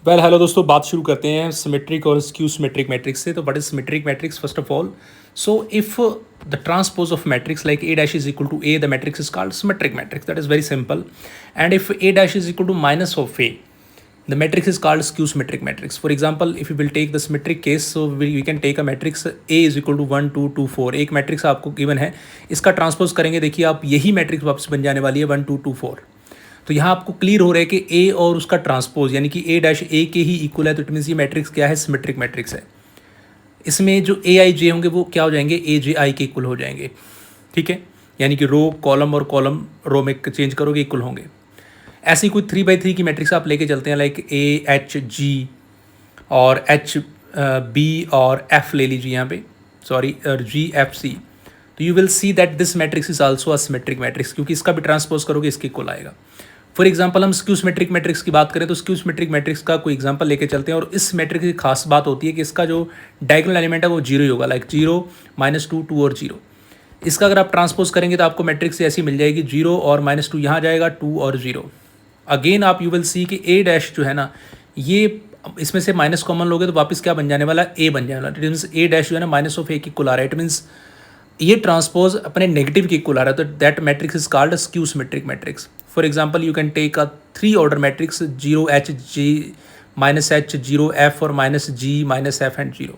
Hello दोस्तों, बात शुरू करते हैं सिमेट्रिक और स्क्यू सिमेट्रिक मैट्रिक्स से। तो what is symmetric matrix first of all? So if the transpose of matrix like A dash is equal to A, the matrix is called symmetric matrix. That is very simple. And if A dash is equal to minus of a, the matrix is called skew symmetric matrix. For example, if you will take the symmetric case, so we can take a matrix A is equal to 1 2 2 4. एक matrix आपको given है, इसका transpose करेंगे, देखिए आप यही matrix वापस बन जाने वाली है 1 2 2 4. तो यहाँ आपको क्लियर हो रहा है कि ए और उसका ट्रांसपोज यानी कि ए डैश ए के ही इक्वल है. तो इट मीन्स ये मैट्रिक्स क्या है? सिमेट्रिक मैट्रिक्स है. इसमें जो ए आई जे होंगे वो क्या हो जाएंगे? ए जे आई के इक्वल हो जाएंगे. ठीक है, यानी कि रो कॉलम और कॉलम रो में चेंज करोगे इक्वल होंगे. ऐसी कोई 3x3 की मैट्रिक्स आप लेके चलते हैं, लाइक ए एच जी और एच बी और एफ ले लीजिए यहाँ पे, सॉरी, और जी एफ सी. तो you will see that this matrix is also a symmetric matrix, क्योंकि इसका भी ट्रांसपोज करोगे इसके इक्वल आएगा. फॉर एग्जाम्पल हम स्क्यू सिमेट्रिक मैट्रिक्स की बात करें तो स्क्यू सिमेट्रिक मैट्रिक्स का कोई एग्जाम्पल लेके चलते हैं. और इस मैट्रिक्स की खास बात होती है कि इसका जो डायगोनल एलिमेंट है वो जीरो ही होगा, लाइक 0 -2 2 और 0. इसका अगर आप ट्रांसपोज करेंगे तो आपको मैट्रिक्स ऐसी मिल जाएगी 0 और -2 यहाँ जाएगा 2 और 0. अगेन आप यू विल सी कि ए डैश जो है ना, ये इसमें से माइनस कॉमन लोगे तो वापस क्या बन जाने वाला? ए बन जाने वाला. इट मीन्स ए डैश जो है ना माइनस ऑफ ए की इक्वल आ रहा है. इट मीन्स ये ट्रांसपोज अपने नेगेटिव की इक्वल आ रहा है. तो that matrix is called skew symmetric matrix. For example you can take a 3 order matrix 0 H G -h 0 F और -g -f एंड 0.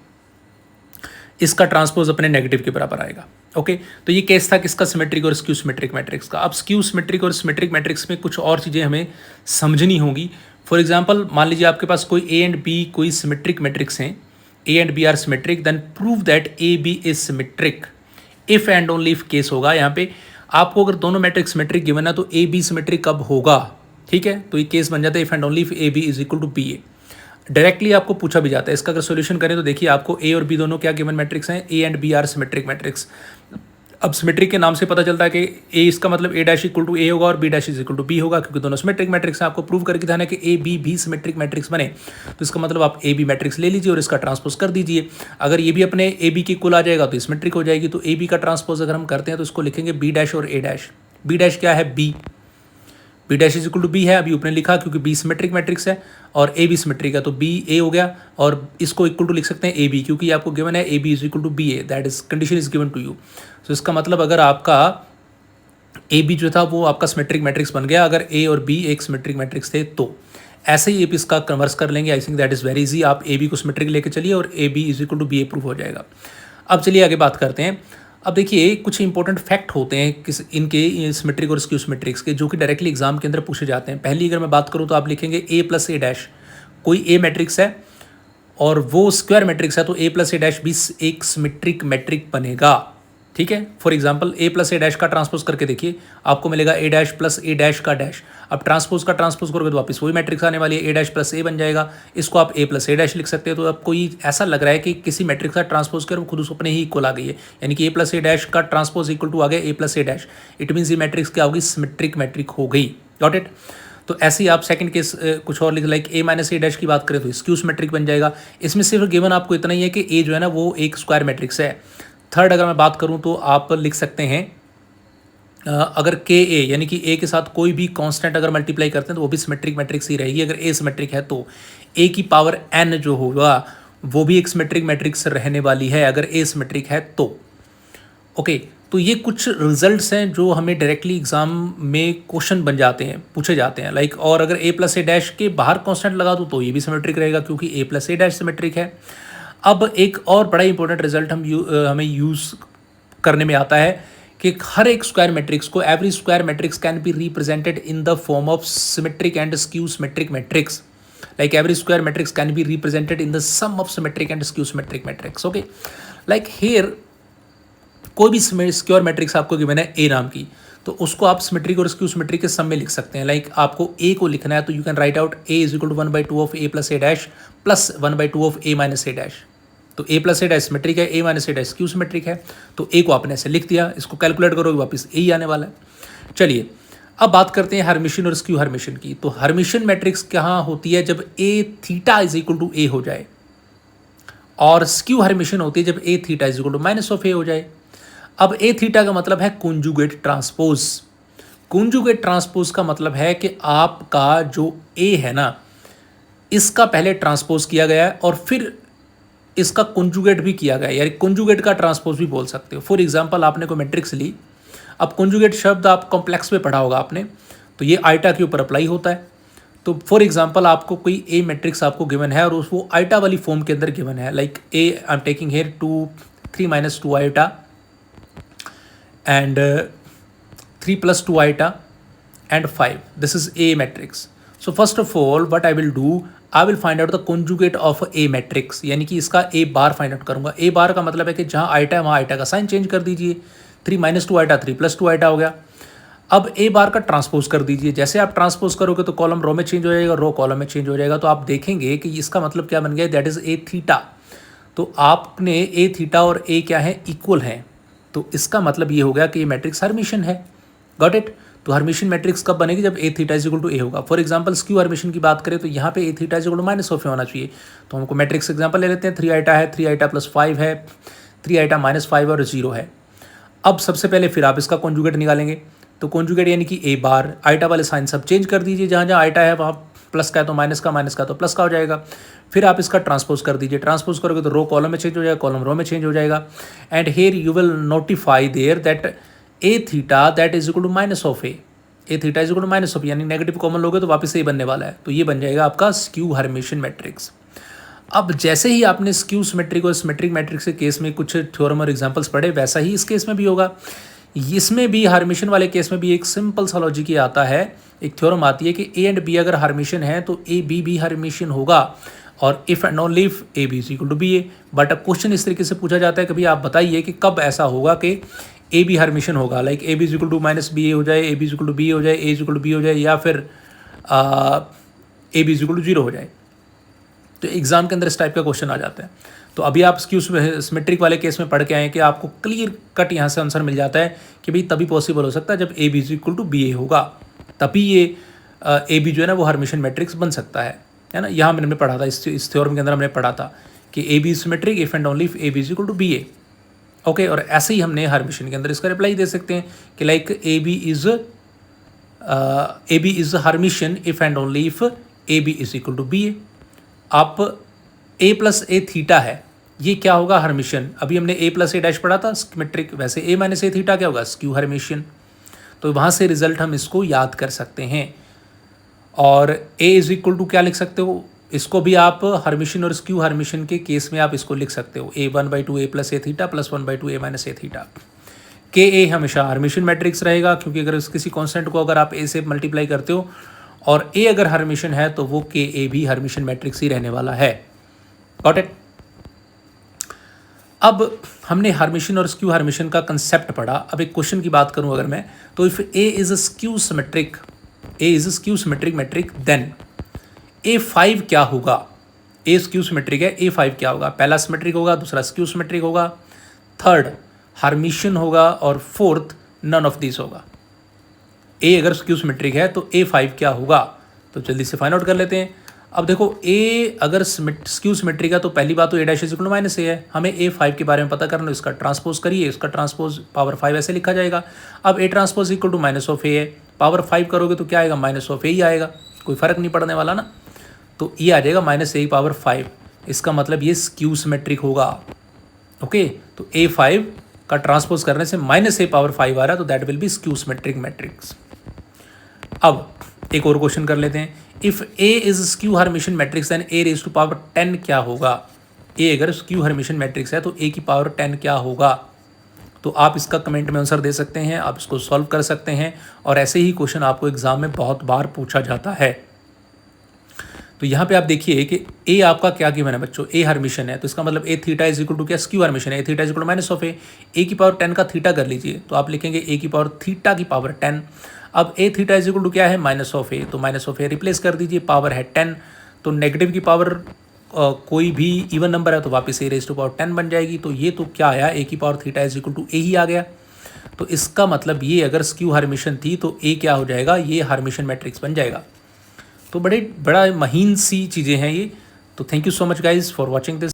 इसका ट्रांसपोज अपने नेगेटिव के बराबर आएगा. ओके तो ये केस था किसका? सिमेट्रिक और स्क्यू सिमेट्रिक मैट्रिक्स का. अब स्क्यू सिमेट्रिक और सिमेट्रिक मैट्रिक्स में कुछ और चीज़ें हमें समझनी होंगी. फॉर एग्जांपल मान लीजिए आपके पास कोई ए एंड बी कोई सिमेट्रिक मैट्रिक्स हैं, A and B are symmetric, then prove that A B is symmetric. If and only if case होगा यहाँ पे. आपको अगर दोनों मैट्रिक्स सिमेट्रिक गिवन है तो ए बी सिमेट्रिक कब होगा? ठीक है, तो ये केस बन जाता है if and only if A B is equal to B A. Directly आपको पूछा भी जाता है. इसका अगर सॉल्यूशन करें तो देखिए आपको ए और बी दोनों क्या गिवन मैट्रिक्स हैं? A and B are symmetric matrix. अब सिमेट्रिक के नाम से पता चलता है कि ए इसका मतलब A dash equal to A होगा और B dash is equal to B होगा, क्योंकि दोनों सिमेट्रिक मैट्रिक्स हैं. आपको प्रूव करके दिखाना है कि ए बी भी सिमेट्रिक मैट्रिक्स बने. तो इसका मतलब आप ए बी मैट्रिक्स ले लीजिए और इसका ट्रांसपोज कर दीजिए. अगर ये भी अपने ए बी के इक्वल आ जाएगा तो सिमेट्रिक हो जाएगी. तो ए बी का ट्रांसपोज अगर हम करते हैं तो इसको लिखेंगे बी डैश और ए डैश. बी डैश क्या है? B. B dash is equal to B है, अभी ऊपर लिखा क्योंकि बी सिमेट्रिक मैट्रिक्स है और ए बी सिमेट्रिक है. तो बी ए हो गया और इसको इक्वल टू लिख सकते हैं ए बी, क्योंकि आपको गिवन है A B is equal to B A. That is condition is given to you. तो इसका मतलब अगर आपका ए बी जो था वो आपका सिमेट्रिक मैट्रिक्स बन गया अगर ए और बी एक सिमेट्रिक मैट्रिक्स थे तो. ऐसे ही इसका कन्वर्स कर लेंगे. I think that is very easy. आप ए बी को सिमेट्रिक लेके चलिए और A B is equal to B A prove हो जाएगा. अब चलिए आगे बात करते हैं. अब देखिए कुछ इंपॉर्टेंट फैक्ट होते हैं किस इनके सिमेट्रिक और स्क्यू सिमेट्रिक्स के, जो कि डायरेक्टली एग्जाम के अंदर पूछे जाते हैं. पहली अगर मैं बात करूँ तो आप लिखेंगे ए प्लस ए डैश. कोई ए मैट्रिक्स है और वो स्क्वायर मैट्रिक्स है तो ए प्लस ए डैश भी एक सिमेट्रिक मैट्रिक बनेगा. ठीक है, for example A plus A dash का ट्रांसपोज करके देखिए, आपको मिलेगा ए डैश प्लस ए डैश का डैश. अब ट्रांसपोज का ट्रांसपोज करोगे तो वापस वही मैट्रिक्स आने वाली है, ए डैश प्लस ए बन जाएगा. इसको आप ए प्लस ए डैश लिख सकते हो. तो अब कोई ऐसा लग रहा है कि किसी मैट्रिक्स का ट्रांसपोज कर वो खुद उस अपने ही इक्वल आ गई है, यानी कि ए प्लस ए डैश का ट्रांसपोज इक्वल टू आ गया a plus A dash. It means ये मैट्रिक्स क्या होगी? सिमेट्रिक मैट्रिक हो गई. Got it? तो ऐसे ही आप सेकंड केस कुछ और लिख, like a minus A dash की बात करें तो स्क्यू सिमेट्रिक बन जाएगा. इसमें सिर्फ गिवन आपको इतना ही है कि ए जो है ना वो एक स्क्वायर मैट्रिक्स है. थर्ड अगर मैं बात करूं तो आप लिख सकते हैं अगर के ए यानी कि ए के साथ कोई भी कांस्टेंट अगर मल्टीप्लाई करते हैं तो वो भी सिमेट्रिक मैट्रिक्स ही रहेगी. अगर ए सिमेट्रिक है तो ए की पावर एन जो होगा वो भी एक सिमेट्रिक मैट्रिक्स रहने वाली है अगर ए सिमेट्रिक है तो. ओके तो ये कुछ रिजल्ट्स हैं जो हमें डायरेक्टली एग्जाम में क्वेश्चन बन जाते हैं, पूछे जाते हैं. लाइक और अगर ए प्लस ए डैश के बाहर कांस्टेंट लगा दो तो ये भी सिमेट्रिक रहेगा क्योंकि ए प्लस ए डैश सिमेट्रिक है. अब एक और बड़ा इंपॉर्टेंट रिजल्ट हमें यूज़ करने में आता है कि हर एक स्क्वायर मैट्रिक्स को, every square matrix can be represented in the form of symmetric and skew symmetric matrix. Like every square matrix can be represented in the sum of symmetric and skew symmetric matrix. Okay like here कोई भी square matrix आपको given है ए नाम की, तो उसको आप symmetric और स्क्यू सिमेट्रिक के सम में लिख सकते हैं. लाइक आपको ए को लिखना है तो you can write out A is equal to 1/2 of A plus A dash plus 1/2 of A minus A dash. तो A plus A dash symmetric है, A minus A dash skew symmetric है. तो ए को आपने ऐसे लिख दिया, इसको कैलकुलेट करोगे वापस ए ही आने वाला है. चलिए अब बात करते हैं हर्मिशियन और स्क्यू हर्मिशियन की. तो हर्मिशियन मैट्रिक्स कहाँ होती है? जब a theta is equal to a हो जाए, और स्क्यू हर्मिशियन होती है जब a theta is equal to minus of a हो जाए. अब ए थीटा का मतलब है कॉन्जुगेट ट्रांसपोज. कॉन्जुगेट ट्रांसपोज का मतलब है कि आपका जो ए है ना, इसका पहले ट्रांसपोज किया गया है और फिर इसका कॉन्जुगेट भी किया गया है, यानी कॉन्जुगेट का ट्रांसपोज भी बोल सकते हो। फॉर एग्जांपल आपने कोई मैट्रिक्स ली, अब कॉन्जुगेट शब्द आप कॉम्प्लेक्स में पढ़ा होगा आपने, तो ये आइटा के ऊपर अप्लाई होता है। तो फॉर एग्जांपल आपको कोई ए मैट्रिक्स आपको गिवन है और वो आइटा वाली फॉर्म के अंदर गिवन है, like A I am taking here 3 - 2 iota and 3 + 2 iota and 5. This is A matrix. So first of all what I will do, I will find out the conjugate of A matrix, यानी कि इसका A bar find out करूंगा। A बार का मतलब है कि जहाँ iota है वहाँ आइटा का साइन चेंज कर दीजिए, 3 - 2 आइटा 3 + 2 आइटा हो गया। अब A बार का ट्रांसपोज कर दीजिए, जैसे आप ट्रांसपोज करोगे तो कॉलम रो में चेंज हो जाएगा, रो कॉलम में चेंज हो जाएगा, तो आप देखेंगे कि इसका मतलब क्या बन गया, दैट इज़ A थीटा। तो आपने A थीटा और A क्या है, इक्वल है, तो इसका मतलब ये हो गया कि ये मैट्रिक्स हर्मिशन है। Got it. तो हर्मिशन मैट्रिक्स कब बनेगी, जब a theta is equal to A होगा। फॉर एग्जांपल स्क्यू हर्मिशन की बात करें तो यहाँ पे a theta is equal to -of a होना चाहिए। तो हमको मैट्रिक्स एग्जांपल ले लेते हैं, 3 आइटा है, 3 आइटा + 5 है, 3 आइटा -5 और 0 है। अब सबसे पहले फिर आप इसका कॉन्जुगेट निकालेंगे, तो कॉन्जुगेट यानी कि ए बार, आइटा वाले साइन सब चेंज कर दीजिए, जहाँ जहाँ आइटा है वहाँ प्लस का है तो माइनस का, माइनस का तो प्लस का हो जाएगा। फिर आप इसका ट्रांसपोज कर दीजिए, ट्रांसपोज करोगे तो रो कॉलम में चेंज हो जाएगा, कॉलम रो में चेंज हो जाएगा। And here you will notify there that A theta that is equal to -of A theta is equal to -of, यानी नेगेटिव कॉमन लोगे तो वापस से ये बनने वाला है, तो ये बन जाएगा आपका स्क्यू हर्मिशन मैट्रिक्स। अब जैसे ही आपने स्क्यू सिमेट्रिक और सिमेट्रिक मैट्रिक्स के केस में कुछ थ्योरम और एग्जांपल्स पढ़े, वैसा ही इस केस में भी होगा। इसमें भी हर्मिशन वाले केस में भी एक सिंपल सा लॉजिक ये आता है, एक थ्योरम आती है कि ए एंड बी अगर हर्मिशन है तो ए बी भी हर्मिशन होगा, और if and only if A B is equal to B A. But अब क्वेश्चन इस तरीके से पूछा जाता है, कभी आप बताइए कि कब ऐसा होगा कि ए बी हर्मिशन होगा, like a B is equal to -B a हो जाए, a B is equal to b हो जाए, a is equal to b हो जाए, या फिर a B is equal to 0 हो जाए। तो एग्जाम के अंदर इस टाइप का क्वेश्चन आ जाता है। तो अभी आप स्क्यू सिमेट्रिक वाले केस में पढ़ के आए कि आपको क्लियर कट यहाँ से आंसर मिल जाता है कि भाई तभी पॉसिबल हो सकता है जब a B is equal to B a होगा, तभी ये ए बी जो है ना वो हर्मिशन मैट्रिक्स बन सकता है ना। यहाँ मैंने पढ़ा था, इस थ्योरम के अंदर हमने पढ़ा था कि A B is symmetric if and only if A B is equal to B A. Okay, और ऐसे ही हमने हर्मिशन के अंदर इसका रिप्लाई दे सकते हैं कि like a B is Hermitian if and only if A B is equal to B a. आप ए प्लस ए थीटा है, ये क्या होगा, हर्मिशन। अभी हमने ए प्लस ए डैश पढ़ा था सिमेट्रिक, वैसे ए माइनस ए थीटा क्या होगा, स्क्यू हर्मिशन। तो वहाँ से रिजल्ट हम इसको याद कर सकते हैं। और ए इज इक्वल टू क्या लिख सकते हो, इसको भी आप हर्मिशन और स्क्यू हर्मिशन के केस में आप इसको लिख सकते हो, ए 1/2 ए प्लस ए थीटा प्लस 1/2 ए माइनस ए थीटा। के ए हमेशा हर्मिशन मैट्रिक्स रहेगा, क्योंकि अगर किसी कॉन्स्टेंट को अगर आप ए से मल्टीप्लाई करते हो और ए अगर हर्मिशन है तो वो के ए भी हर्मिशन मैट्रिक्स ही रहने वाला है। Got it. अब हमने हर्मिशन और स्क्यू हर्मिशन का कंसेप्ट पढ़ा। अब एक क्वेश्चन की बात करूं अगर मैं, तो if A is a skew symmetric, A is a skew symmetric matrix, then A5 क्या होगा। ए स्क्यू सिमेट्रिक है, A5 क्या होगा, पहला सिमेट्रिक होगा, दूसरा स्क्यू सिमेट्रिक होगा, थर्ड हर्मिशन होगा, और फोर्थ नन ऑफ दिस होगा। ए अगर स्क्यू सिमेट्रिक है तो A5 क्या होगा, तो जल्दी से फाइंड आउट कर लेते हैं। अब देखो ए अगर स्क्यू सिमेट्रिक है तो पहली बात तो a dash is equal to -a है, हमें A5 के बारे में पता करना है, इसका ट्रांसपोज करिए, इसका ट्रांसपोज पावर 5 ऐसे लिखा जाएगा। अब a transpose equal to -of a है, पावर 5 करोगे तो क्या आएगा, -ऑफ ए ही आएगा, कोई फर्क नहीं पड़ने वाला ना। तो ये आ जाएगा -a⁵, इसका मतलब ये स्क्यू सिमेट्रिक होगा। ओके, तो A5 का ट्रांसपोज करने से -a⁵ आ रहा है, तो that will be skew symmetric matrix. अब एक और क्वेश्चन कर लेते हैं, if A is skew hermitian matrix then a⁻10 क्या होगा। ए अगर स्क्यू हर्मिशन मैट्रिक्स है तो a की पावर 10 क्या होगा। तो आप इसका कमेंट में आंसर दे सकते हैं, आप इसको सॉल्व कर सकते हैं, और ऐसे ही क्वेश्चन आपको एग्जाम में बहुत बार पूछा जाता है। तो यहाँ पे आप देखिए कि ए आपका क्या गिवन है बच्चों, ए हर्मिशन है, तो इसका मतलब a theta is equal to क्या, स्क्यू हर्मिशन है, a theta is equal to -of a की पावर 10 का थीटा कर लीजिए, तो आप लिखेंगे ए की पावर थीटा की पावर 10। अब ए थीटा इज इक्वल टू क्या है, -ऑफ ए, तो -ऑफ ए रिप्लेस कर दीजिए, पावर है 10, तो नेगेटिव की पावर कोई भी इवन नंबर है तो वापस a⁻10 बन जाएगी। तो ये तो क्या आया, ए की power theta is equal to a ही आ गया। तो इसका मतलब ये अगर स्क्यू हर्मिशन थी तो ए क्या हो जाएगा, ये हर्मिशन मैट्रिक्स बन जाएगा। तो बड़ा महीन सी चीज़ें हैं ये। तो thank you so much guys for watching this.